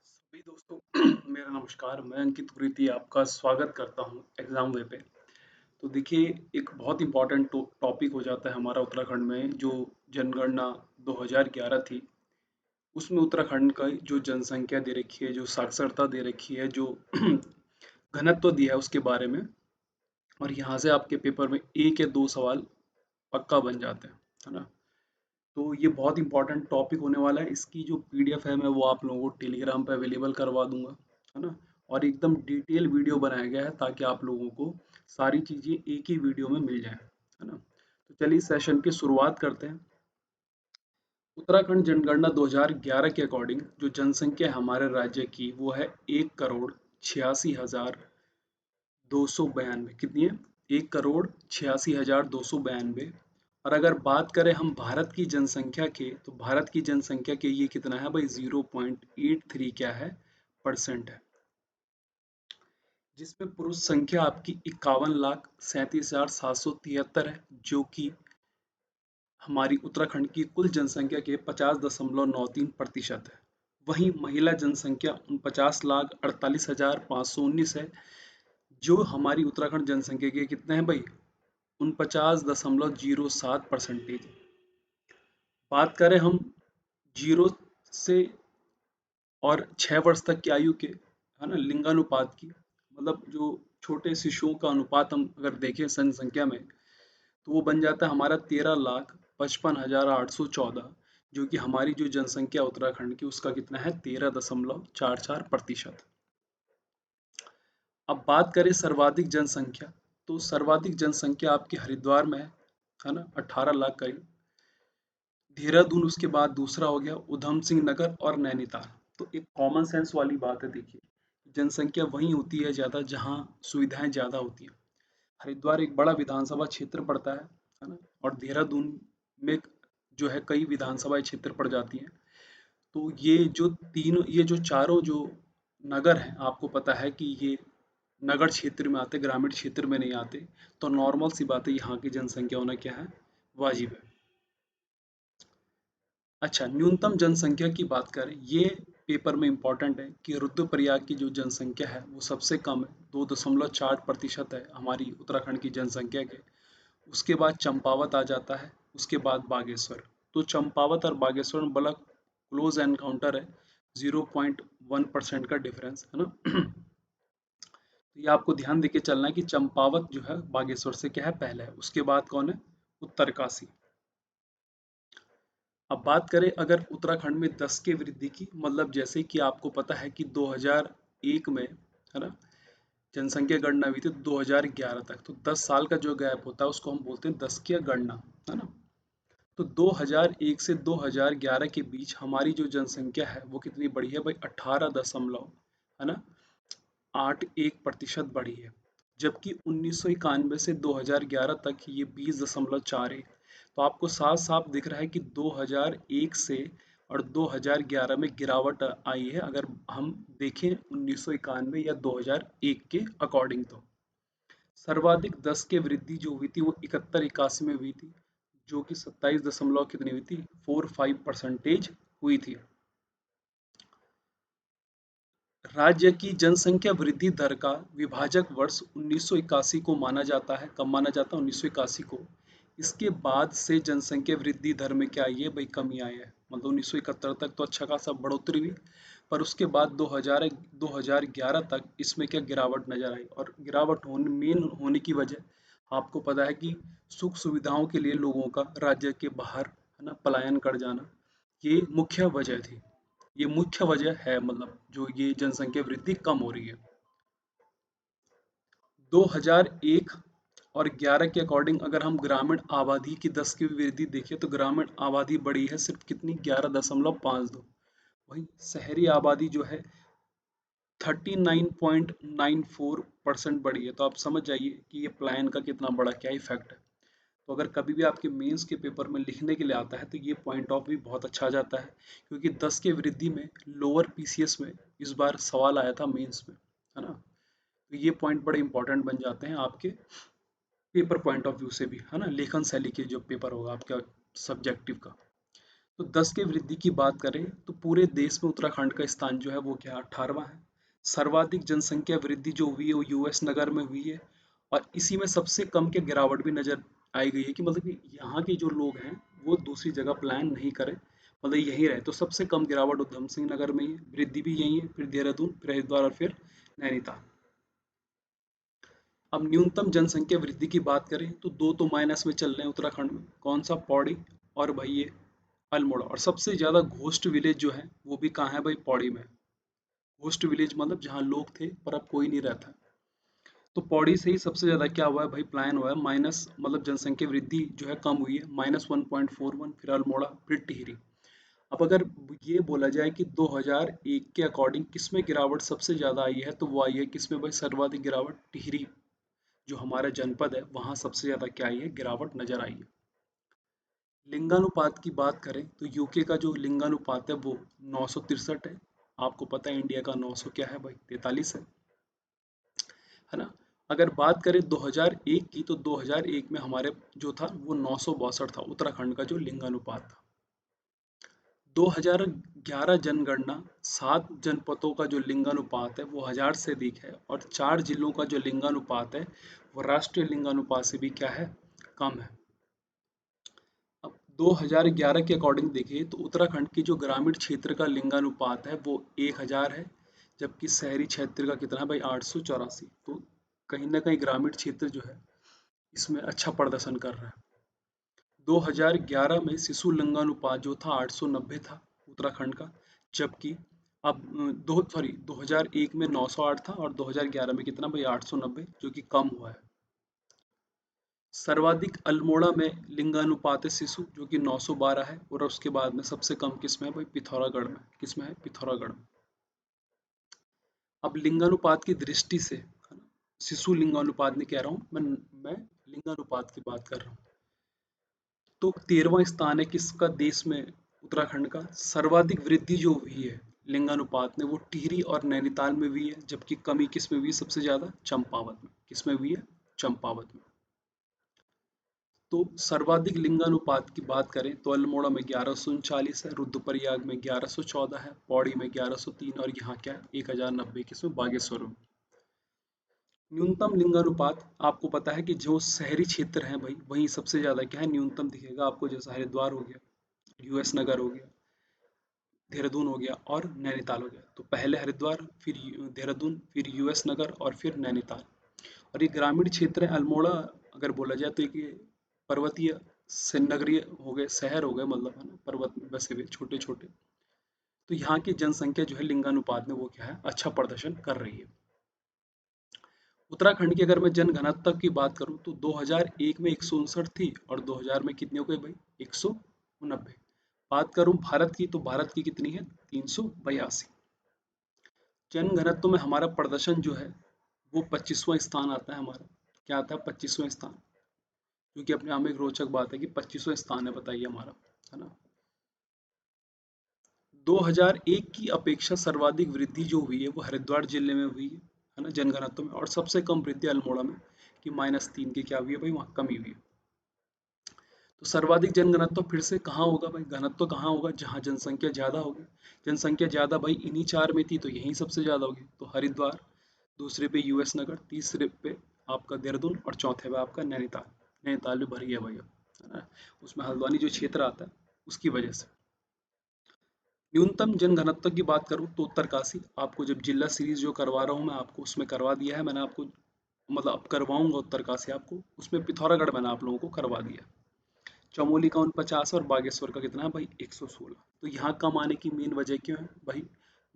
सभी दोस्तों मेरा नमस्कार। मैं अंकित गुरीती आपका स्वागत करता हूं एग्जाम वे पे। तो देखिए, एक बहुत इंपॉर्टेंट टॉपिक हो जाता है हमारा उत्तराखंड में जो जनगणना 2011 थी। उसमें उत्तराखंड का जो जनसंख्या दे रखी है, जो साक्षरता दे रखी है, जो घनत्व दिया है उसके बारे में। और यहाँ से आपके पेपर में एक या दो सवाल पक्का बन जाते हैं, है ना। तो ये बहुत इंपॉर्टेंट टॉपिक होने वाला है। इसकी जो पीडीएफ है मैं वो आप लोगों को टेलीग्राम पे अवेलेबल करवा दूंगा, है ना। और एकदम डिटेल वीडियो बनाया गया है ताकि आप लोगों को सारी चीज़ें एक ही वीडियो में मिल जाए, है ना। तो चलिए सेशन की शुरुआत करते हैं। उत्तराखंड जनगणना 2011 के अकॉर्डिंग जो जनसंख्या है हमारे राज्य की वो है 1,86,292। कितनी है? 1,86,292। और अगर बात करें हम भारत की जनसंख्या के, तो भारत की जनसंख्या के ये कितना है भाई? 0.83 क्या है? परसेंट है। जिसमें पुरुष संख्या आपकी 51,37,773 है, जो कि हमारी उत्तराखंड की कुल जनसंख्या के 50.93% है। वहीं महिला जनसंख्या 49,48,519 है, जो हमारी उत्तराखंड जनसंख्या के कितने हैं भाई? 49.07%। बात करें हम जीरो से और 6 वर्ष तक की आयु के, है ना, लिंगानुपात की, मतलब जो छोटे शिशुओं का अनुपात हम अगर देखें जनसंख्या में, तो वो बन जाता है हमारा 13,55,814, जो कि हमारी जो जनसंख्या उत्तराखंड की उसका कितना है? 13.44%। अब बात करें सर्वाधिक जनसंख्या, तो सर्वाधिक जनसंख्या आपके हरिद्वार में है ना, 18 लाख करीब। देहरादून उसके बाद दूसरा हो गया, उधम सिंह नगर और नैनीताल। तो एक कॉमन सेंस वाली बात है, देखिए, जनसंख्या वहीं होती है ज़्यादा जहाँ सुविधाएं ज़्यादा होती हैं। हरिद्वार एक बड़ा विधानसभा क्षेत्र पड़ता है ना। और देहरादून में जो है कई विधानसभा क्षेत्र पड़ जाती हैं। तो ये जो चारों जो नगर हैं, आपको पता है कि ये नगर क्षेत्र में आते, ग्रामीण क्षेत्र में नहीं आते। तो नॉर्मल सी बात है, यहाँ की जनसंख्या होना क्या है? वाजिब है। अच्छा, न्यूनतम जनसंख्या की बात करें, ये पेपर में इंपॉर्टेंट है कि रुद्रप्रयाग की जो जनसंख्या है वो सबसे कम है, 2.4% है हमारी उत्तराखंड की जनसंख्या के। उसके बाद चंपावत आ जाता है, उसके बाद बागेश्वर। तो चंपावत और बागेश्वर में बड़ा क्लोज एनकाउंटर है, 0.1% का डिफरेंस, है ना। तो ये आपको ध्यान देके चलना है कि चंपावत जो है बागेश्वर से क्या है? पहले है। उसके बाद कौन है? उत्तरकाशी। अब बात करें अगर उत्तराखंड में 10 के वृद्धि की, मतलब जैसे कि आपको पता है कि 2001 में, है ना, जनसंख्या गणना हुई थी 2011 तक। तो 10 साल का जो गैप होता है उसको हम बोलते हैं 10 की गणना, है ना। तो 2001 से 2011 के बीच हमारी जो जनसंख्या है वो कितनी बढ़ी है भाई? 18 दशमलव, है ना, 81% बढ़ी है। जबकि 1991 से 2011 तक ये 20.41। तो आपको साफ साफ दिख रहा है कि 2001 से और 2011 में गिरावट आई है, अगर हम देखें 1991 या 2001 के अकॉर्डिंग। तो सर्वाधिक 10 के वृद्धि जो हुई थी वो 71-81 में हुई थी, जो कि 27 दशमलव कितनी हुई थी? 45% हुई थी। राज्य की जनसंख्या वृद्धि दर का विभाजक वर्ष 1981 को माना जाता है। कब माना जाता है? 1981 को। इसके बाद से जनसंख्या वृद्धि दर में क्या आई है भाई? कमी आई है। मतलब 1971 तक तो अच्छा खासा बढ़ोतरी हुई, पर उसके बाद 2011 तक इसमें क्या गिरावट नजर आई। और गिरावट मेन होने की वजह आपको पता है कि सुख सुविधाओं के लिए लोगों का राज्य के बाहर, है ना, पलायन कर जाना, ये मुख्य वजह थी। ये मुख्य वजह है, मतलब जो ये जनसंख्या वृद्धि कम हो रही है। 2001 और 11 के अकॉर्डिंग अगर हम ग्रामीण आबादी की 10 की वृद्धि देखें, तो ग्रामीण आबादी बढ़ी है सिर्फ कितनी? 11.52। वहीं शहरी आबादी जो है 39.94% बढ़ी है। तो आप समझ जाइए कि ये प्लान का कितना बड़ा क्या इफेक्ट है। तो अगर कभी भी आपके मेंस के पेपर में लिखने के लिए आता है तो ये पॉइंट ऑफ व्यू बहुत अच्छा जाता है, क्योंकि 10 के वृद्धि में लोअर पीसीएस में इस बार सवाल आया था मेंस में, है ना। तो ये पॉइंट बड़े इंपॉर्टेंट बन जाते हैं आपके पेपर पॉइंट ऑफ व्यू से भी, है ना, लेखन शैली के जो पेपर होगा आपका सब्जेक्टिव का। तो 10 के वृद्धि की बात करें तो पूरे देश में उत्तराखंड का स्थान जो है वो क्या 18वां है। सर्वाधिक जनसंख्या वृद्धि जो हुई है वो यूएस नगर में हुई है। और इसी में सबसे कम के गिरावट भी नजर आई गई है कि मतलब कि यहाँ के जो लोग हैं वो दूसरी जगह प्लान नहीं करें, मतलब यहीं रहे। तो सबसे कम गिरावट उधम सिंह नगर में ही है, वृद्धि भी यही है, फिर देहरादून, फिर हरिद्वार और फिर नैनीताल। अब न्यूनतम जनसंख्या वृद्धि की बात करें तो दो तो माइनस में चल रहे हैं उत्तराखंड में, कौन सा, पौड़ी और भाई ये अल्मोड़ा। और सबसे ज्यादा घोस्ट विलेज जो है वो भी कहाँ है भाई, पौड़ी में। घोस्ट विलेज मतलब जहाँ लोग थे पर अब कोई नहीं रहता। तो पौड़ी से ही सबसे ज्यादा क्या हुआ है भाई, प्लान हुआ है माइनस, मतलब जनसंख्या वृद्धि जो है कम हुई है, -1.41, फिर अल्मोड़ा, फिर टिहरी। अब अगर ये बोला जाए कि 2001 के अकॉर्डिंग किसमें गिरावट सबसे ज्यादा आई है, तो वो आई है किसमें भाई, सर्वाधिक गिरावट टिहरी जो हमारा जनपद है वहां सबसे ज्यादा क्या आई है, गिरावट नजर आई है। लिंगानुपात की बात करें तो यूके का जो लिंगानुपात है वो 963 है। आपको पता है इंडिया का 900 क्या है भाई, 43 है ना। अगर बात करें 2001 की तो 2001 में हमारे जो था वो 962 था, उत्तराखंड का जो लिंगानुपात था। 2011 जनगणना 7 जनपदों का जो लिंगानुपात है वो 1000 से अधिक है, और 4 जिलों का जो लिंगानुपात है वो राष्ट्रीय लिंगानुपात से भी क्या है, कम है। अब 2011 के अकॉर्डिंग देखिए तो उत्तराखंड की जो ग्रामीण क्षेत्र का लिंगानुपात है वो 1000 है, जबकि शहरी क्षेत्र का कितना है भाई, 884। तो कहीं ना कहीं ग्रामीण क्षेत्र जो है इसमें अच्छा प्रदर्शन कर रहा है। 2011 में शिशु लिंगानुपात जो था 890 था उत्तराखंड का, जबकि अब 2001 में 908 था और 2011 में कितना भाई, 890, जो कि कम हुआ है। सर्वाधिक अल्मोड़ा में लिंगानुपात है शिशु जो कि 912 है, और उसके बाद में सबसे कम किसमें है भाई, पिथौरागढ़ में। किसमें है, पिथौरागढ़ में। अब लिंगानुपात की दृष्टि से, है ना, शिशु लिंगानुपात नहीं कह रहा हूँ मैं लिंगानुपात की बात कर रहा हूँ। तो 13वां स्थान है किसका देश में, उत्तराखंड का। सर्वाधिक वृद्धि जो हुई है लिंगानुपात में वो टिहरी और नैनीताल में हुई है, जबकि कमी किस में हुई है सबसे ज्यादा, चंपावत में। किस में हुई है, चंपावत में। तो सर्वाधिक लिंगानुपात की बात करें तो अल्मोड़ा में 1139 है, रुद्रप्रयाग में 1114 है, पौड़ी में 1103, और यहाँ क्या है 1090 किसमें, बागेश्वर में। न्यूनतम लिंगानुपात आपको पता है कि जो शहरी क्षेत्र है भाई वहीं सबसे ज्यादा क्या है, न्यूनतम दिखेगा आपको, जैसे हरिद्वार हो गया, यूएस नगर हो गया, देहरादून हो गया और नैनीताल हो गया। तो पहले हरिद्वार, फिर देहरादून, फिर यूएस नगर और फिर नैनीताल। और ये ग्रामीण क्षेत्र है अल्मोड़ा, अगर बोला जाए तो एक ये पर्वतीय से नगरीय हो गए, शहर हो गए, मतलब है ना, पर्वत में बसे हुए छोटे छोटे। तो यहाँ की जनसंख्या जो है लिंगानुपात में वो क्या है, अच्छा प्रदर्शन कर रही है। उत्तराखंड की अगर मैं जनघनत्व की बात करूं तो 2001 में 159 थी, और 2000 में कितनी हो गई भाई, 190। बात करूं भारत की तो भारत की कितनी है, 382। जनघनत्व में हमारा प्रदर्शन जो है वो 25वां स्थान आता है हमारा। क्या आता है, 25वां स्थान, क्योंकि अपने आप में एक रोचक बात है कि 25वां स्थान है, बताइए हमारा, है ना। 2001 की अपेक्षा सर्वाधिक वृद्धि जो हुई है वो हरिद्वार जिले में हुई है ना, जनघनत्व में। और सबसे कम वृद्धि अल्मोड़ा में कि -3 की क्या हुई है भाई, वहाँ कमी हुई है। तो सर्वाधिक जनघनत्व फिर से कहाँ होगा भाई, घनत्व कहाँ होगा, जहाँ जनसंख्या ज्यादा होगी। जनसंख्या ज्यादा भाई इन्हीं 4 में थी तो यहीं सबसे ज्यादा होगी, तो हरिद्वार, दूसरे पे यूएस नगर, तीसरे पे आपका देहरादून, और चौथे पे आपका नैनीताल। नैनीताल भी भरी है भैया, है ना, उसमें हल्द्वानी जो क्षेत्र आता है उसकी वजह से। न्यूनतम जनघनत्व की बात करूँ तो उत्तरकाशी, आपको जब जिला सीरीज जो करवा रहा हूँ मैं आपको उसमें करवा दिया है मैंने आपको, मतलब अब करवाऊंगा उत्तरकाशी आपको, उसमें पिथौरागढ़ मैंने आप लोगों को करवा दिया। चमोली का 49 और बागेश्वर का कितना है भाई, 116। तो यहाँ कम आने की मेन वजह क्यों है भाई,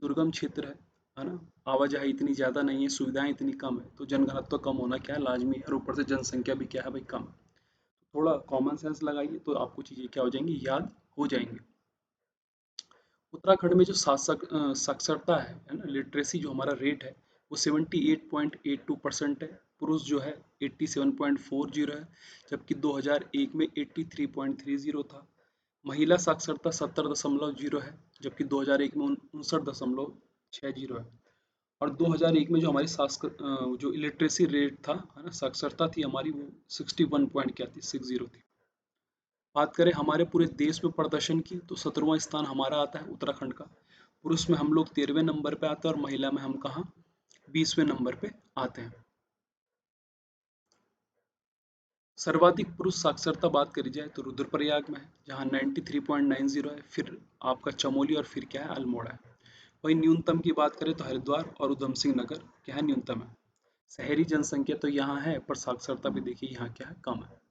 दुर्गम क्षेत्र है ना, आवाजाही इतनी ज्यादा नहीं है, सुविधाएं इतनी कम है, तो जनघनत्व कम होना क्या है, लाजमी है, और ऊपर से जनसंख्या भी क्या है भाई, कम। थोड़ा कॉमन सेंस लगाइए तो आपको चीजें क्या हो जाएंगी, याद हो जाएंगी। उत्तराखंड में जो साक्षरता है ना, लिटरेसी जो हमारा रेट है वो 78.82% है। पुरुष जो है 87.40 है, जबकि 2001 में 83.30 था। महिला साक्षरता 70.0 है, जबकि 2001 में 59.60 है। और 2001 में जो हमारी जो इलिटरेसी रेट था, है ना, साक्षरता थी हमारी, वो 61 पॉइंट क्या थी, 60 थी। बात करें हमारे पूरे देश में प्रदर्शन की तो 17वां स्थान हमारा आता है उत्तराखंड का। पुरुष में हम लोग 13वें नंबर पे आते हैं और महिला में हम कहाँ 20वें नंबर पे आते हैं। सर्वाधिक पुरुष साक्षरता बात करी जाए तो रुद्रप्रयाग में है जहाँ 93.90 है, फिर आपका चमोली और फिर क्या है अल्मोड़ा है। वही न्यूनतम की बात करें तो हरिद्वार और उधम सिंह नगर क्या है न्यूनतम है। शहरी जनसंख्या तो यहाँ है पर साक्षरता भी देखिए यहाँ क्या है कम है।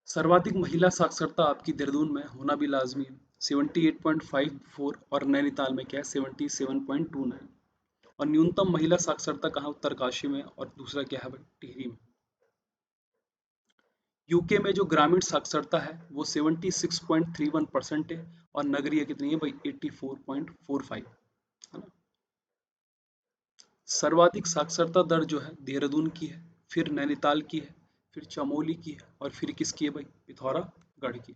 सर्वाधिक महिला साक्षरता आपकी देहरादून में होना भी लाजमी है 78.54 और नैनीताल में क्या है 77.29। और न्यूनतम महिला साक्षरता कहाँ उत्तरकाशी में और दूसरा क्या है भाई टिहरी में। यूके में जो ग्रामीण साक्षरता है वो 76.31% है और नगरीय कितनी है भाई 84.45 है ना। सर्वाधिक साक्षरता दर जो है देहरादून की है, फिर नैनीताल की है, फिर चमोली की है और फिर किसकी है भाई पिथौरागढ़ की।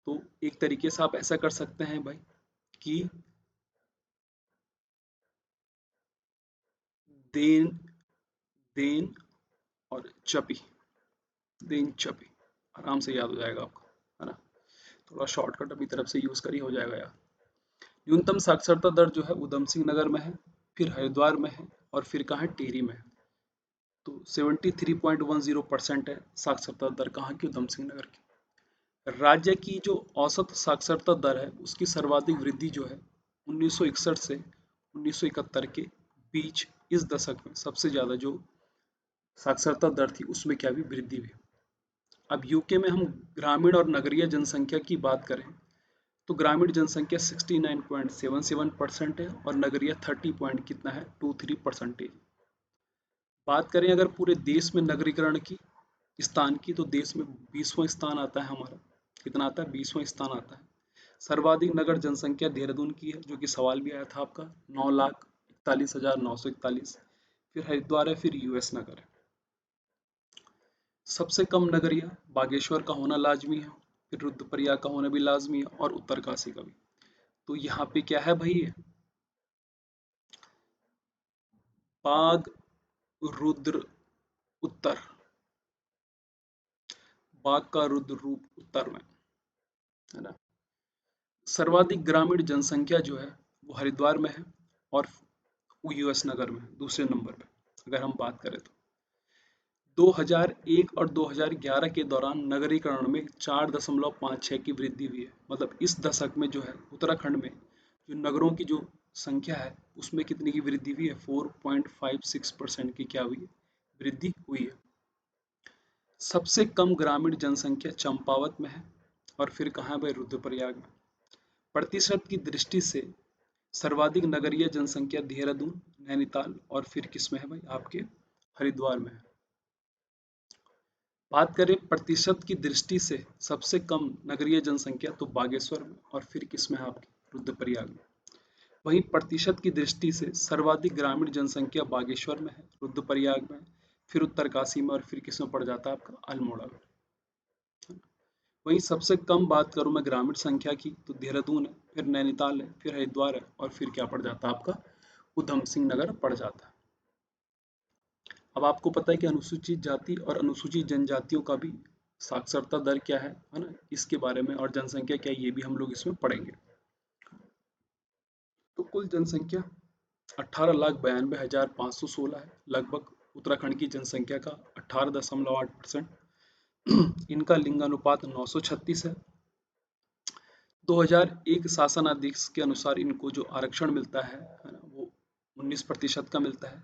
तो एक तरीके से आप ऐसा कर सकते हैं भाई कि देन देन और चपी, देन चपी आराम से याद हो जाएगा आपको, है ना। थोड़ा शॉर्टकट अपनी तरफ से यूज करी हो जाएगा यार। न्यूनतम साक्षरता दर जो है उधम सिंह नगर में है, फिर हरिद्वार में है और फिर कहाँ है टिहरी में है। तो 73.10% है साक्षरता दर कहाँ की उधम सिंह नगर की। राज्य की जो औसत साक्षरता दर है उसकी सर्वाधिक वृद्धि जो है 1961 से 1971 के बीच इस दशक में सबसे ज्यादा जो साक्षरता दर थी उसमें क्या भी वृद्धि हुई। अब यूके में हम ग्रामीण और नगरीय जनसंख्या की बात करें तो ग्रामीण जनसंख्या 69.77% है और नगरीय 30 पॉइंट कितना है 23%। बात करें अगर पूरे देश में नगरीकरण की स्थान की तो देश में 20वां स्थान आता है हमारा। कितना आता है 20वां स्थान आता है। सर्वाधिक नगर जनसंख्या देहरादून की है जो कि सवाल भी आया था आपका 9,41,941। फिर हरिद्वार है, फिर यूएस नगर है। सबसे कम नगरीय बागेश्वर का होना लाजमी है, फिर रुद्रप्रयाग का होना भी लाजमी है और उत्तरकाशी का भी। तो यहाँ पे क्या है भाई बाग रुद्र उत्तर, बाघ का रुद्र रूप उत्तर में, है ना। सर्वाधिक ग्रामीण जनसंख्या जो है वो हरिद्वार में है और वो यूएस नगर में दूसरे नंबर पे अगर हम बात करें तो। 2001 और 2011 के दौरान नगरीकरण में 4.56 की वृद्धि हुई है। मतलब इस दशक में जो है उत्तराखंड में जो नगरों की जो संख्या है उसमें कितनी की वृद्धि हुई है 4.56% की क्या हुई है वृद्धि हुई है। सबसे कम ग्रामीण जनसंख्या चंपावत में है और फिर कहाँ है भाई रुद्रप्रयाग में। प्रतिशत की दृष्टि से सर्वाधिक नगरीय जनसंख्या देहरादून नैनीताल और फिर किस में है भाई आपके हरिद्वार में है। बात करें प्रतिशत की दृष्टि से सबसे कम नगरीय जनसंख्या तो बागेश्वर में और फिर किस में है आपके रुद्रप्रयाग में। वहीं प्रतिशत की दृष्टि से सर्वाधिक ग्रामीण जनसंख्या बागेश्वर में है, रुद्रप्रयाग में, फिर उत्तरकाशी में और फिर किस में पड़ जाता है आपका अल्मोड़ा में। वहीं सबसे कम बात करूं मैं ग्रामीण संख्या की तो देहरादून है, फिर नैनीताल है, फिर हरिद्वार है और फिर क्या पड़ जाता है आपका उधम सिंह नगर पड़ जाता है। अब आपको पता है कि अनुसूचित जाति और अनुसूचित जनजातियों का भी साक्षरता दर क्या है ना, इसके बारे में और जनसंख्या क्या है ये भी हम लोग इसमें पढ़ेंगे। तो कुल जनसंख्या 18,92,516 है, लगभग उत्तराखंड की जनसंख्या का 18.8%। इनका लिंगानुपात 936 है। 2001 शासनादेश के अनुसार इनको जो आरक्षण मिलता है ना वो 19% का मिलता है।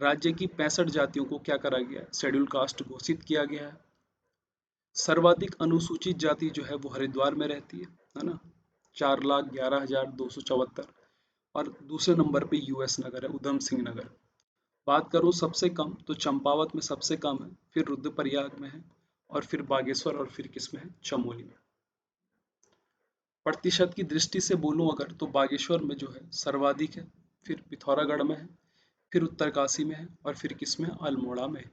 राज्य की 65 जातियों को क्या करा गया है शेड्यूल कास्ट घोषित किया गया है। सर्वाधिक अनुसूचित जाति जो है वो हरिद्वार में रहती है ना, 4,11,274। और दूसरे नंबर पे यूएस नगर है उधम सिंह नगर। बात करूं सबसे कम तो चंपावत में सबसे कम है, फिर रुद्रप्रयाग में है और फिर बागेश्वर और फिर किस में है चमोली में। प्रतिशत की दृष्टि से बोलूं अगर तो बागेश्वर में जो है सर्वाधिक है, फिर पिथौरागढ़ में है, फिर उत्तरकाशी में है और फिर किस में अल्मोड़ा में है।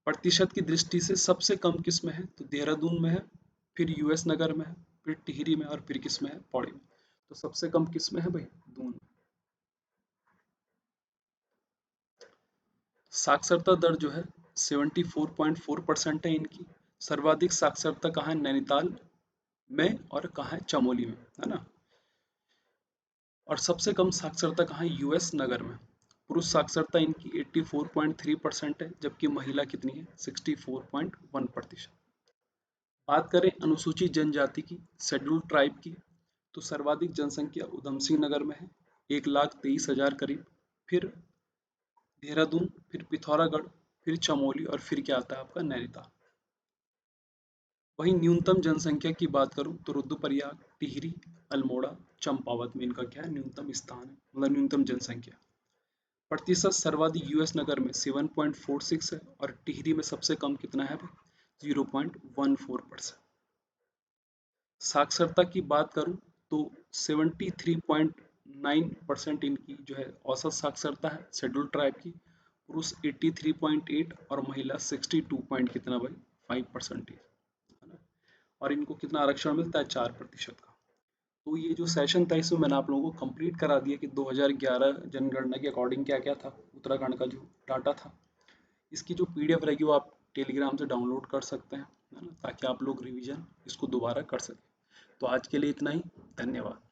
प्रतिशत की दृष्टि से सबसे कम किस में है तो देहरादून में है, फिर यूएस नगर में है, फिर टिहरी में और फिर किस में है पौड़ी में। तो सबसे कम किस में है भाई दून। साक्षरता दर जो है 74.4% है इनकी। सर्वाधिक साक्षरता कहाँ है? नैनीताल में, और कहाँ है? चमोली में, है ना। और सबसे कम साक्षरता कहाँ है? यूएस नगर में। पुरुष साक्षरता इनकी 84.3% है, जबकि महिला कितनी है? 64.1%। बात करें अनुसूचित जनजाति की, शेड्यूल ट्राइब की, तो सर्वाधिक जनसंख्या उधम सिंह नगर में है, 1,23,000 करीब। फिर देहरादून, फिर पिथौरागढ़, फिर चमोली, और फिर क्या आता है आपका? नैनीताल। वहीं न्यूनतम जनसंख्या की बात करूं तो रुद्रप्रयाग, टिहरी, अल्मोड़ा, चंपावत में इनका क्या है? न्यूनतम स्थान है, मतलब न्यूनतम जनसंख्या। प्रतिशत सर्वाधिक यूएस नगर में 7.46 है, और टिहरी में सबसे कम कितना है? 0.14%। साक्षरता की बात करूं तो 73.9% इनकी जो है औसत साक्षरता है शेड्यूल ट्राइब की। पुरुष 83.8 और महिला 62 पॉइंट कितना भाई? 5%, है ना। और इनको कितना आरक्षण मिलता है? 4% का। तो ये जो सेशन था इसमें मैंने आप लोगों को कंप्लीट करा दिया कि 2011 जनगणना के अकॉर्डिंग क्या क्या था, उत्तराखंड का जो डाटा था। इसकी जो पीडीएफ रहेगी वो आप टेलीग्राम से डाउनलोड कर सकते हैं, है ना, ताकि आप लोग रिवीजन इसको दोबारा कर सकें। तो आज के लिए इतना ही, धन्यवाद।